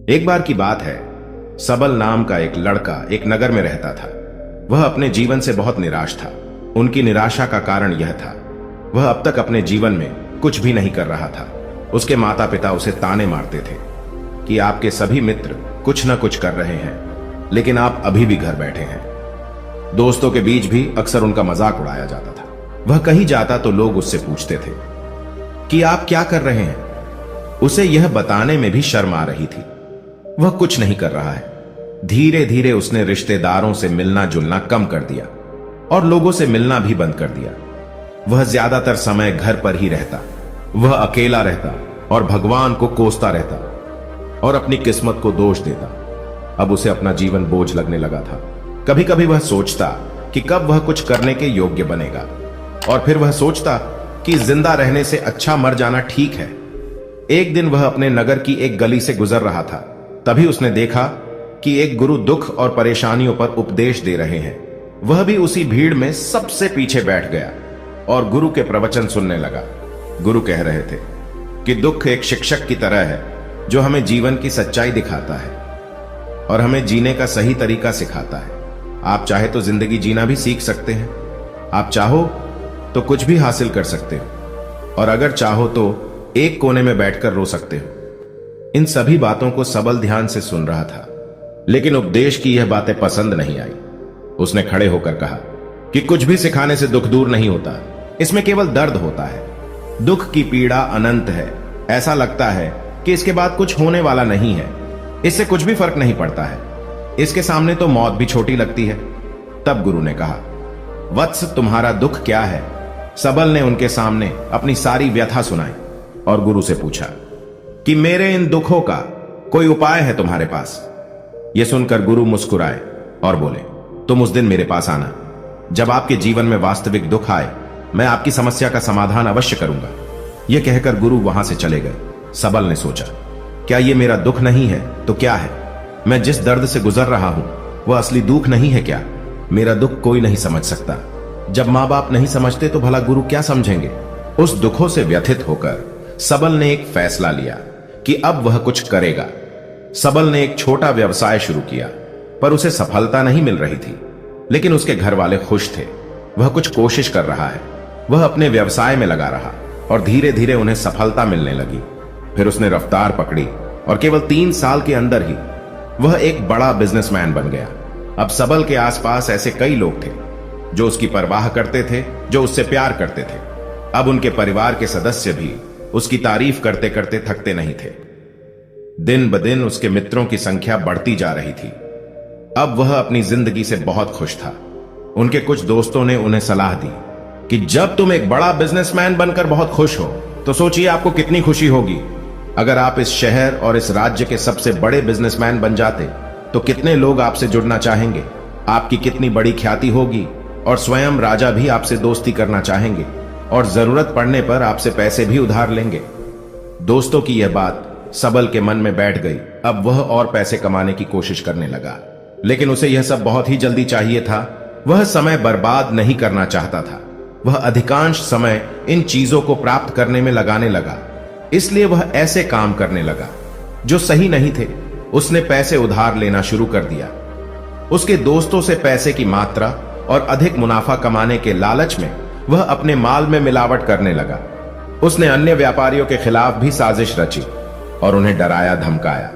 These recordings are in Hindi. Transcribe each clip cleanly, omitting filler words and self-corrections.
एक बार की बात है, सबल नाम का एक लड़का एक नगर में रहता था। वह अपने जीवन से बहुत निराश था। उनकी निराशा का कारण यह था, वह अब तक अपने जीवन में कुछ भी नहीं कर रहा था। उसके माता पिता उसे ताने मारते थे कि आपके सभी मित्र कुछ न कुछ कर रहे हैं, लेकिन आप अभी भी घर बैठे हैं। दोस्तों के बीच भी अक्सर उनका मजाक उड़ाया जाता था। वह कहीं जाता तो लोग उससे पूछते थे कि आप क्या कर रहे हैं। उसे यह बताने में भी शर्म आ रही थी। वह कुछ नहीं कर रहा है। धीरे धीरे उसने रिश्तेदारों से मिलना जुलना कम कर दिया और लोगों से मिलना भी बंद कर दिया। वह ज्यादातर समय घर पर ही रहता। वह अकेला रहता और भगवान को कोसता रहता और अपनी किस्मत को दोष देता। अब उसे अपना जीवन बोझ लगने लगा था। कभी कभी वह सोचता कि कब वह कुछ करने के योग्य बनेगा, और फिर वह सोचता कि जिंदा रहने से अच्छा मर जाना ठीक है। एक दिन वह अपने नगर की एक गली से गुजर रहा था। तभी उसने देखा कि एक गुरु दुख और परेशानियों पर उपदेश दे रहे हैं। वह भी उसी भीड़ में सबसे पीछे बैठ गया और गुरु के प्रवचन सुनने लगा। गुरु कह रहे थे कि दुख एक शिक्षक की तरह है जो हमें जीवन की सच्चाई दिखाता है और हमें जीने का सही तरीका सिखाता है। आप चाहे तो जिंदगी जीना भी सीख सकते हैं। आप चाहो तो कुछ भी हासिल कर सकते हो, और अगर चाहो तो एक कोने में बैठकर रो सकते हो। इन सभी बातों को सबल ध्यान से सुन रहा था, लेकिन उपदेश की यह बातें पसंद नहीं आई। उसने खड़े होकर कहा कि कुछ भी सिखाने से दुख दूर नहीं होता, इसमें केवल दर्द होता है। दुख की पीड़ा अनंत है। ऐसा लगता है कि इसके बाद कुछ होने वाला नहीं है, इससे कुछ भी फर्क नहीं पड़ता है, इसके सामने तो मौत भी छोटी लगती है। तब गुरु ने कहा, वत्स, तुम्हारा दुख क्या है? सबल ने उनके सामने अपनी सारी व्यथा सुनाई और गुरु से पूछा कि मेरे इन दुखों का कोई उपाय है तुम्हारे पास? यह सुनकर गुरु मुस्कुराए और बोले, तुम उस दिन मेरे पास आना जब आपके जीवन में वास्तविक दुख आए। मैं आपकी समस्या का समाधान अवश्य करूंगा। यह कहकर गुरु वहां से चले गए। सबल ने सोचा, क्या यह मेरा दुख नहीं है तो क्या है? मैं जिस दर्द से गुजर रहा हूं वह असली दुख नहीं है क्या? मेरा दुख कोई नहीं समझ सकता। जब मां बाप नहीं समझते तो भला गुरु क्या समझेंगे? उस दुखों से व्यथित होकर सबल ने एक फैसला लिया कि अब वह कुछ करेगा। सबल ने एक छोटा व्यवसाय शुरू किया, पर उसे सफलता नहीं मिल रही थी। लेकिन उसके घर वाले खुश थे। वह कुछ कोशिश कर रहा है। वह अपने व्यवसाय में लगा रहा और धीरे धीरे उन्हें सफलता मिलने लगी। फिर उसने रफ्तार पकड़ी और केवल 3 साल के अंदर ही वह एक बड़ा बिजनेसमैन बन गया। अब सबल के आसपास ऐसे कई लोग थे जो उसकी परवाह करते थे, जो उससे प्यार करते थे। अब उनके परिवार के सदस्य भी उसकी तारीफ करते करते थकते नहीं थे। दिन ब दिन उसके मित्रों की संख्या बढ़ती जा रही थी। अब वह अपनी जिंदगी से बहुत खुश था। उनके कुछ दोस्तों ने उन्हें सलाह दी कि जब तुम एक बड़ा बिजनेसमैन बनकर बहुत खुश हो तो सोचिए आपको कितनी खुशी होगी अगर आप इस शहर और इस राज्य के सबसे बड़े बिजनेसमैन बन जाते तो कितने लोग आपसे जुड़ना चाहेंगे, आपकी कितनी बड़ी ख्याति होगी और स्वयं राजा भी आपसे दोस्ती करना चाहेंगे और जरूरत पड़ने पर आपसे पैसे भी उधार लेंगे। दोस्तों की यह बात सबल के मन में बैठ गई। अब वह और पैसे कमाने की कोशिश करने लगा, लेकिन उसे यह सब बहुत ही जल्दी चाहिए था। वह समय बर्बाद नहीं करना चाहता था। वह अधिकांश समय इन चीजों को प्राप्त करने में लगाने लगा। इसलिए वह ऐसे काम करने लगा जो सही नहीं थे। उसने पैसे उधार लेना शुरू कर दिया। उसके दोस्तों से पैसे की मात्रा और अधिक मुनाफा कमाने के लालच में वह अपने माल में मिलावट करने लगा। उसने अन्य व्यापारियों के खिलाफ भी साजिश रची और उन्हें डराया धमकाया।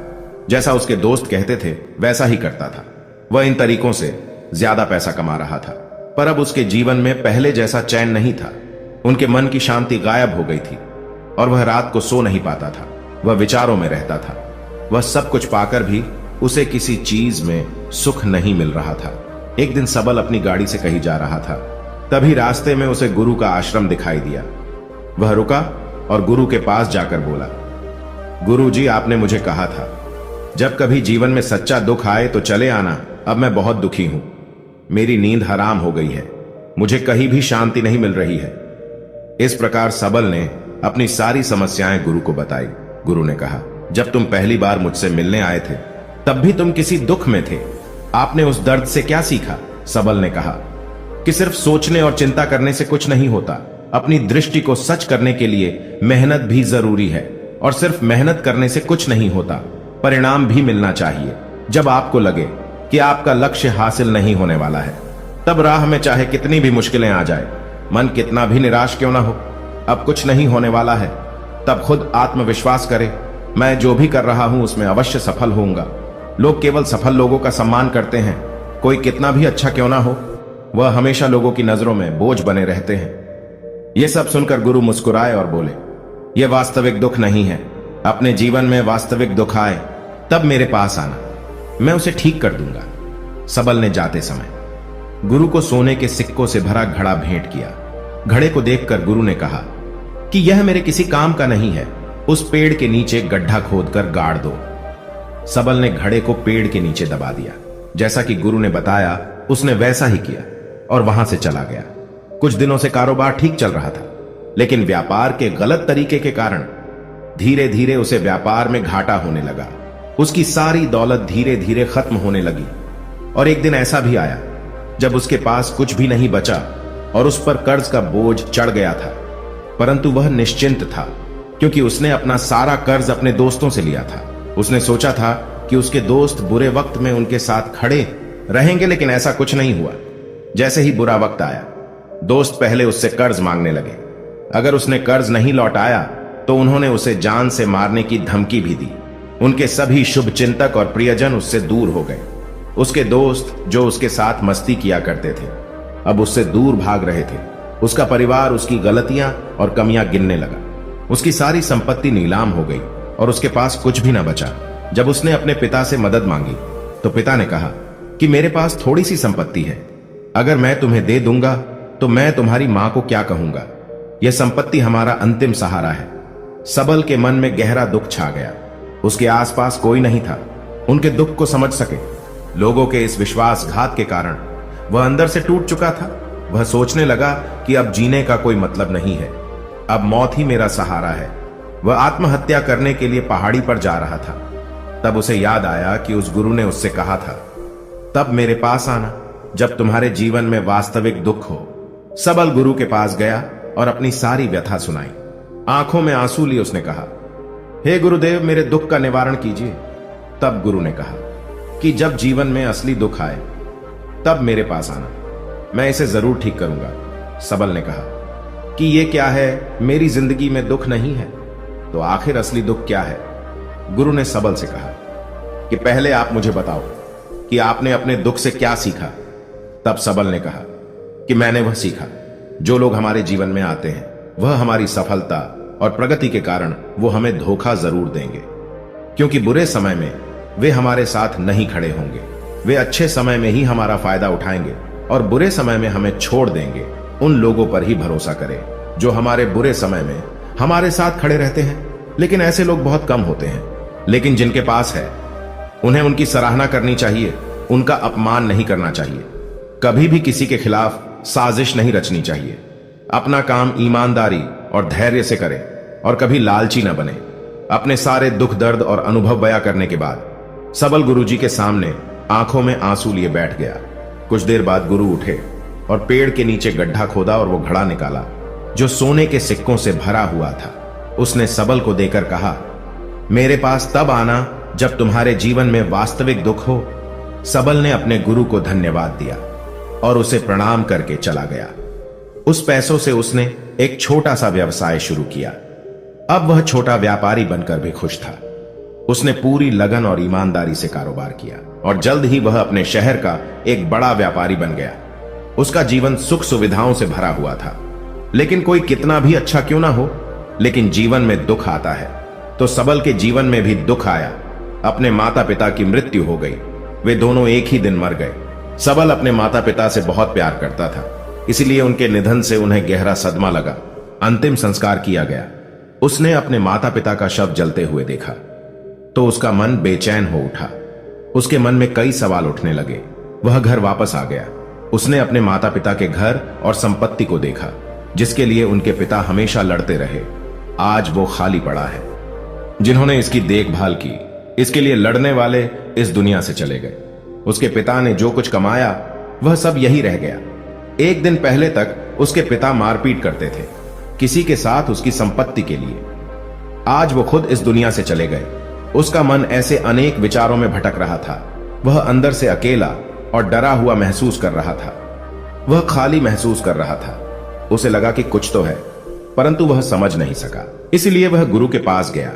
जैसा उसके दोस्त कहते थे वैसा ही करता था। वह इन तरीकों से ज्यादा पैसा कमा रहा था, पर अब उसके जीवन में पहले जैसा चैन नहीं था। उनके मन की शांति गायब हो गई थी और वह रात को सो नहीं पाता था। वह विचारों में रहता था। वह सब कुछ पाकर भी उसे किसी चीज में सुख नहीं मिल रहा था। एक दिन सबल अपनी गाड़ी से कहीं जा रहा था। तभी रास्ते में उसे गुरु का आश्रम दिखाई दिया। वह रुका और गुरु के पास जाकर बोला, गुरु जी, आपने मुझे कहा था जब कभी जीवन में सच्चा दुख आए तो चले आना। अब मैं बहुत दुखी हूं। मेरी नींद हराम हो गई है। मुझे कहीं भी शांति नहीं मिल रही है। इस प्रकार सबल ने अपनी सारी समस्याएं गुरु को बताई। गुरु ने कहा, जब तुम पहली बार मुझसे मिलने आए थे तब भी तुम किसी दुख में थे। आपने उस दर्द से क्या सीखा? सबल ने कहा कि सिर्फ सोचने और चिंता करने से कुछ नहीं होता। अपनी दृष्टि को सच करने के लिए मेहनत भी जरूरी है और सिर्फ मेहनत करने से कुछ नहीं होता। परिणाम भी मिलना चाहिए। जब आपको लगे कि आपका लक्ष्य हासिल नहीं होने वाला है, तब राह में चाहे कितनी भी मुश्किलें आ जाए, मन कितना भी निराश क्यों ना हो, अब कुछ नहीं होने वाला है, तब खुद आत्मविश्वास करे, मैं जो भी कर रहा हूं उसमें अवश्य सफल होऊंगा। लोग केवल सफल लोगों का सम्मान करते हैं। कोई कितना भी अच्छा क्यों ना हो, वह हमेशा लोगों की नजरों में बोझ बने रहते हैं। यह सब सुनकर गुरु मुस्कुराए और बोले, यह वास्तविक दुख नहीं है। अपने जीवन में वास्तविक दुख आए तब मेरे पास आना, मैं उसे ठीक कर दूंगा। सबल ने जाते समय गुरु को सोने के सिक्कों से भरा घड़ा भेंट किया। घड़े को देखकर गुरु ने कहा कि यह मेरे किसी काम का नहीं है, उस पेड़ के नीचे गड्ढा खोदकर गाड़ दो। सबल ने घड़े को पेड़ के नीचे दबा दिया। जैसा कि गुरु ने बताया उसने वैसा ही किया और वहां से चला गया। कुछ दिनों से कारोबार ठीक चल रहा था, लेकिन व्यापार के गलत तरीके के कारण धीरे धीरे उसे व्यापार में घाटा होने लगा। उसकी सारी दौलत धीरे धीरे खत्म होने लगी और एक दिन ऐसा भी आया जब उसके पास कुछ भी नहीं बचा और उस पर कर्ज का बोझ चढ़ गया था। परंतु वह निश्चिंत था, क्योंकि उसने अपना सारा कर्ज अपने दोस्तों से लिया था। उसने सोचा था कि उसके दोस्त बुरे वक्त में उनके साथ खड़े रहेंगे, लेकिन ऐसा कुछ नहीं हुआ। जैसे ही बुरा वक्त आया, दोस्त पहले उससे कर्ज मांगने लगे। अगर उसने कर्ज नहीं लौटाया तो उन्होंने उसे जान से मारने की धमकी भी दी। उनके सभी शुभ चिंतक और प्रियजन उससे दूर हो गए। उसके दोस्त जो उसके साथ मस्ती किया करते थे, अब उससे दूर भाग रहे थे। उसका परिवार उसकी गलतियां और कमियां गिनने लगा। उसकी सारी संपत्ति नीलाम हो गई और उसके पास कुछ भी न बचा। जब उसने अपने पिता से मदद मांगी तो पिता ने कहा कि मेरे पास थोड़ी सी संपत्ति है, अगर मैं तुम्हें दे दूंगा तो मैं तुम्हारी मां को क्या कहूंगा। यह संपत्ति हमारा अंतिम सहारा है। सबल के मन में गहरा दुख छा गया। उसके आसपास कोई नहीं था उनके दुख को समझ सके। लोगों के इस विश्वासघात के कारण वह अंदर से टूट चुका था। वह सोचने लगा कि अब जीने का कोई मतलब नहीं है, अब मौत ही मेरा सहारा है। वह आत्महत्या करने के लिए पहाड़ी पर जा रहा था। तब उसे याद आया कि उस गुरु ने उससे कहा था, तब मेरे पास आना जब तुम्हारे जीवन में वास्तविक दुख हो। सबल गुरु के पास गया और अपनी सारी व्यथा सुनाई। आंखों में आंसू लिए उसने कहा, हे गुरुदेव, मेरे दुख का निवारण कीजिए। तब गुरु ने कहा कि जब जीवन में असली दुख आए तब मेरे पास आना, मैं इसे जरूर ठीक करूंगा। सबल ने कहा कि यह क्या है, मेरी जिंदगी में दुख नहीं है तो आखिर असली दुख क्या है। गुरु ने सबल से कहा कि पहले आप मुझे बताओ कि आपने अपने दुख से क्या सीखा। तब सबल ने कहा कि मैंने वह सीखा, जो लोग हमारे जीवन में आते हैं वह हमारी सफलता और प्रगति के कारण वो हमें धोखा जरूर देंगे, क्योंकि बुरे समय में वे हमारे साथ नहीं खड़े होंगे। वे अच्छे समय में ही हमारा फायदा उठाएंगे और बुरे समय में हमें छोड़ देंगे। उन लोगों पर ही भरोसा करें जो हमारे बुरे समय में हमारे साथ खड़े रहते हैं। लेकिन ऐसे लोग बहुत कम होते हैं, लेकिन जिनके पास है उन्हें उनकी सराहना करनी चाहिए, उनका अपमान नहीं करना चाहिए। कभी भी किसी के खिलाफ साजिश नहीं रचनी चाहिए। अपना काम ईमानदारी और धैर्य से करें और कभी लालची न बने। अपने सारे दुख दर्द और अनुभव बयां करने के बाद सबल गुरुजी के सामने आंखों में आंसू लिए बैठ गया। कुछ देर बाद गुरु उठे और पेड़ के नीचे गड्ढा खोदा और वो घड़ा निकाला जो सोने के सिक्कों से भरा हुआ था। उसने सबल को देकर कहा, मेरे पास तब आना जब तुम्हारे जीवन में वास्तविक दुख हो। सबल ने अपने गुरु को धन्यवाद दिया और उसे प्रणाम करके चला गया। उस पैसों से उसने एक छोटा सा व्यवसाय शुरू किया। अब वह छोटा व्यापारी बनकर भी खुश था। उसने पूरी लगन और ईमानदारी से कारोबार किया और जल्द ही वह अपने शहर का एक बड़ा व्यापारी बन गया। उसका जीवन सुख सुविधाओं से भरा हुआ था। लेकिन कोई कितना भी अच्छा क्यों ना हो, लेकिन जीवन में दुख आता है, तो सबल के जीवन में भी दुख आया। अपने माता पिता की मृत्यु हो गई। वे दोनों एक ही दिन मर गए। सबल अपने माता पिता से बहुत प्यार करता था, इसलिए उनके निधन से उन्हें गहरा सदमा लगा। अंतिम संस्कार किया गया। उसने अपने माता पिता का शव जलते हुए देखा तो उसका मन बेचैन हो उठा। उसके मन में कई सवाल उठने लगे। वह घर वापस आ गया। उसने अपने माता पिता के घर और संपत्ति को देखा, जिसके लिए उनके पिता हमेशा लड़ते रहे। आज वो खाली पड़ा है। जिन्होंने इसकी देखभाल की, इसके लिए लड़ने वाले इस दुनिया से चले गए। उसके पिता ने जो कुछ कमाया वह सब यही रह गया। एक दिन पहले तक उसके पिता मारपीट करते थे किसी के साथ उसकी संपत्ति के लिए। आज वो खुद इस दुनिया से चले गए। उसका मन ऐसे अनेक विचारों में भटक रहा था। वह अंदर से अकेला और डरा हुआ महसूस कर रहा था। वह खाली महसूस कर रहा था। उसे लगा कि कुछ तो है, परंतु वह समझ नहीं सका। इसलिए वह गुरु के पास गया।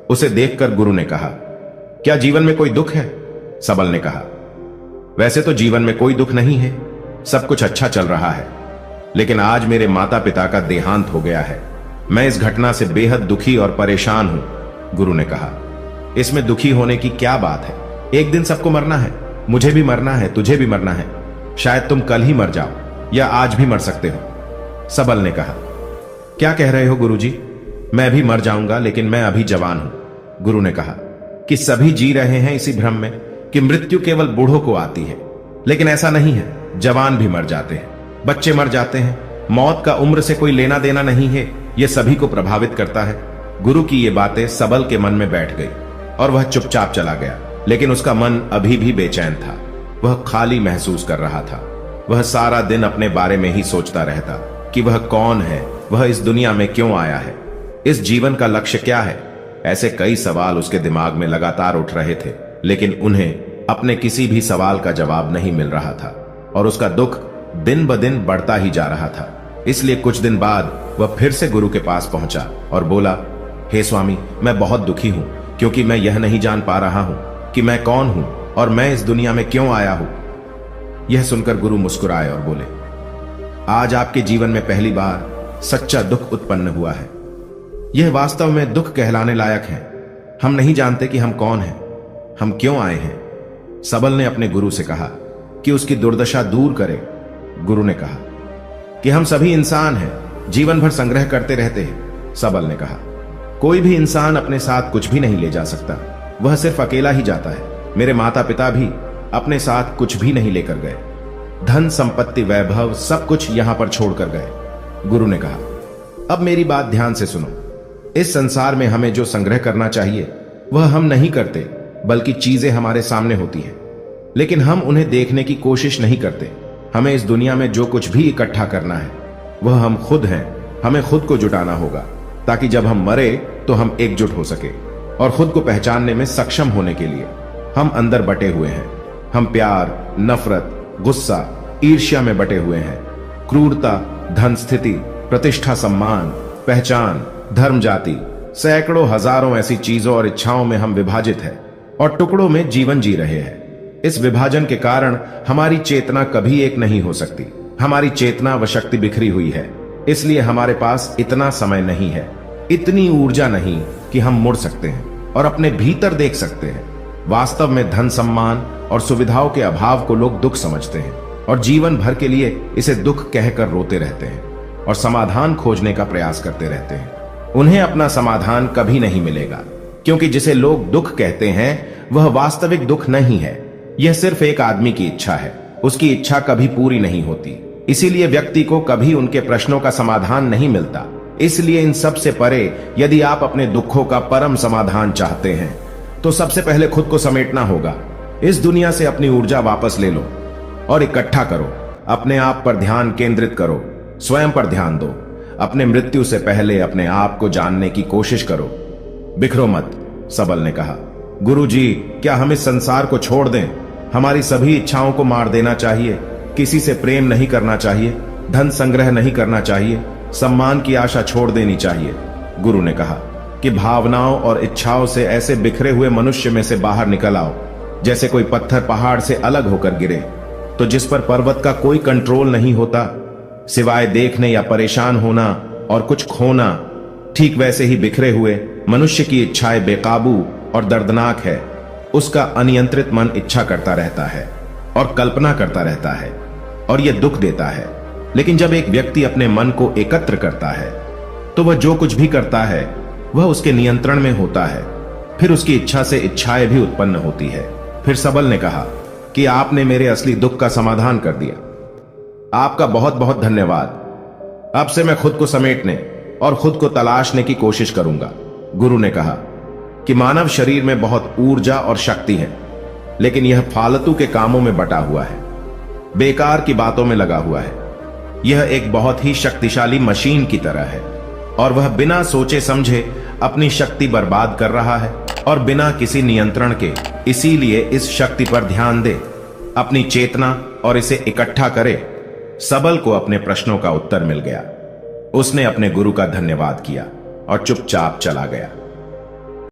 उसे देखकर गुरु ने कहा, क्या जीवन में कोई दुख है? सबल ने कहा, वैसे तो जीवन में कोई दुख नहीं है, सब कुछ अच्छा चल रहा है, लेकिन आज मेरे माता पिता का देहांत हो गया है। मैं इस घटना से बेहद दुखी और परेशान हूं। गुरु ने कहा, इसमें दुखी होने की क्या बात है? एक दिन सबको मरना है, मुझे भी मरना है, तुझे भी मरना है। शायद तुम कल ही मर जाओ या आज भी मर सकते हो। सबल ने कहा, क्या कह रहे हो गुरुजी? मैं भी मर जाऊंगा, लेकिन मैं अभी जवान हूं। गुरु ने कहा कि सभी जी रहे हैं इसी भ्रम में कि मृत्यु केवल बूढ़ों को आती है, लेकिन ऐसा नहीं है। जवान भी मर जाते हैं, बच्चे मर जाते हैं। मौत का उम्र से कोई लेना देना नहीं है, यह सभी को प्रभावित करता है। गुरु की ये बातें सबल के मन में बैठ गई और वह चुपचाप चला गया, लेकिन उसका मन अभी भी बेचैन था। वह खाली महसूस कर रहा था। वह सारा दिन अपने बारे में ही सोचता रहता कि वह कौन है, वह इस दुनिया में क्यों आया है, इस जीवन का लक्ष्य क्या है। ऐसे कई सवाल उसके दिमाग में लगातार उठ रहे थे, लेकिन उन्हें अपने किसी भी सवाल का जवाब नहीं मिल रहा था और उसका दुख दिन ब दिन बढ़ता ही जा रहा था। इसलिए कुछ दिन बाद वह फिर से गुरु के पास पहुंचा और बोला, हे स्वामी, मैं बहुत दुखी हूं, क्योंकि मैं यह नहीं जान पा रहा हूं कि मैं कौन हूं और मैं इस दुनिया में क्यों आया हूं। यह सुनकर गुरु मुस्कुराए और बोले, आज आपके जीवन में पहली बार सच्चा दुख उत्पन्न हुआ है। यह वास्तव में दुख कहलाने लायक है। हम नहीं जानते कि हम कौन हैं, हम क्यों आए हैं। सबल ने अपने गुरु से कहा कि उसकी दुर्दशा दूर करे। गुरु ने कहा कि हम सभी इंसान हैं, जीवन भर संग्रह करते रहते हैं। सबल ने कहा, कोई भी इंसान अपने साथ कुछ भी नहीं ले जा सकता, वह सिर्फ अकेला ही जाता है। मेरे माता पिता भी अपने साथ कुछ भी नहीं लेकर गए, धन संपत्ति वैभव सब कुछ यहां पर छोड़कर गए। गुरु ने कहा, अब मेरी बात ध्यान से सुनो। इस संसार में हमें जो संग्रह करना चाहिए वह हम नहीं करते, बल्कि चीजें हमारे सामने होती हैं, लेकिन हम उन्हें देखने की कोशिश नहीं करते। हमें इस दुनिया में जो कुछ भी इकट्ठा करना है वह हम खुद हैं। हमें खुद को जुटाना होगा, ताकि जब हम मरे तो हम एकजुट हो सके और खुद को पहचानने में सक्षम होने के लिए। हम अंदर बटे हुए हैं। हम प्यार, नफरत, गुस्सा, ईर्ष्या में बटे हुए हैं। क्रूरता, धन, स्थिति, प्रतिष्ठा, सम्मान, पहचान, धर्म, जाति, सैकड़ों हजारों ऐसी चीजों और इच्छाओं में हम विभाजित हैं और टुकड़ों में जीवन जी रहे हैं। इस विभाजन के कारण हमारी चेतना कभी एक नहीं हो सकती। हमारी चेतना व शक्ति बिखरी हुई है, इसलिए हमारे पास इतना समय नहीं है, इतनी ऊर्जा नहीं कि हम मुड़ सकते हैं और अपने भीतर देख सकते हैं। वास्तव में धन, सम्मान और सुविधाओं के अभाव को लोग दुख समझते हैं और जीवन भर के लिए इसे दुख कहकर रोते रहते हैं और समाधान खोजने का प्रयास करते रहते हैं। उन्हें अपना समाधान कभी नहीं मिलेगा, क्योंकि जिसे लोग दुख कहते हैं वह वास्तविक दुख नहीं है। यह सिर्फ एक आदमी की इच्छा है, उसकी इच्छा कभी पूरी नहीं होती। इसीलिए व्यक्ति को कभी उनके प्रश्नों का समाधान नहीं मिलता। इसलिए इन सब से परे यदि आप अपने दुखों का परम समाधान चाहते हैं तो सबसे पहले खुद को समेटना होगा। इस दुनिया से अपनी ऊर्जा वापस ले लो और इकट्ठा करो। अपने आप पर ध्यान केंद्रित करो, स्वयं पर ध्यान दो। अपने मृत्यु से पहले अपने आप को जानने की कोशिश करो। बिखरो मत, सबल ने कहा। गुरुजी, क्या हम इस संसार को छोड़ दें? हमारी सभी इच्छाओं को मार देना चाहिए। किसी से प्रेम नहीं करना चाहिए, धन संग्रह नहीं करना चाहिए, सम्मान की आशा छोड़ देनी चाहिए। गुरु ने कहा कि भावनाओं और इच्छाओं से ऐसे बिखरे हुए मनुष्य में से बाहर निकल आओ, जैसे कोई पत्थर पहाड़ से अलग होकर गिरे तो जिस पर पर्वत का कोई कंट्रोल नहीं होता, सिवाय देखने या परेशान होना और कुछ खोना। ठीक वैसे ही बिखरे हुए मनुष्य की इच्छाएं बेकाबू और दर्दनाक है। उसका अनियंत्रित मन इच्छा करता रहता है और कल्पना करता रहता है और यह दुख देता है। लेकिन जब एक व्यक्ति अपने मन को एकत्र करता है तो वह जो कुछ भी करता है वह उसके नियंत्रण में होता है। फिर उसकी इच्छा से इच्छाएं भी उत्पन्न होती है। फिर सबल ने कहा कि आपने मेरे असली दुख का समाधान कर दिया। आपका बहुत बहुत धन्यवाद। अब से मैं खुद को समेटने और खुद को तलाशने की कोशिश करूंगा। गुरु ने कहा कि मानव शरीर में बहुत ऊर्जा और शक्ति है, लेकिन यह फालतू के कामों में बटा हुआ है, बेकार की बातों में लगा हुआ है। यह एक बहुत ही शक्तिशाली मशीन की तरह है और वह बिना सोचे समझे अपनी शक्ति बर्बाद कर रहा है और बिना किसी नियंत्रण के, इसीलिए इस शक्ति पर ध्यान दे, अपनी चेतना और इसे इकट्ठा करे। सबल को अपने प्रश्नों का उत्तर मिल गया। उसने अपने गुरु का धन्यवाद किया और चुपचाप चला गया।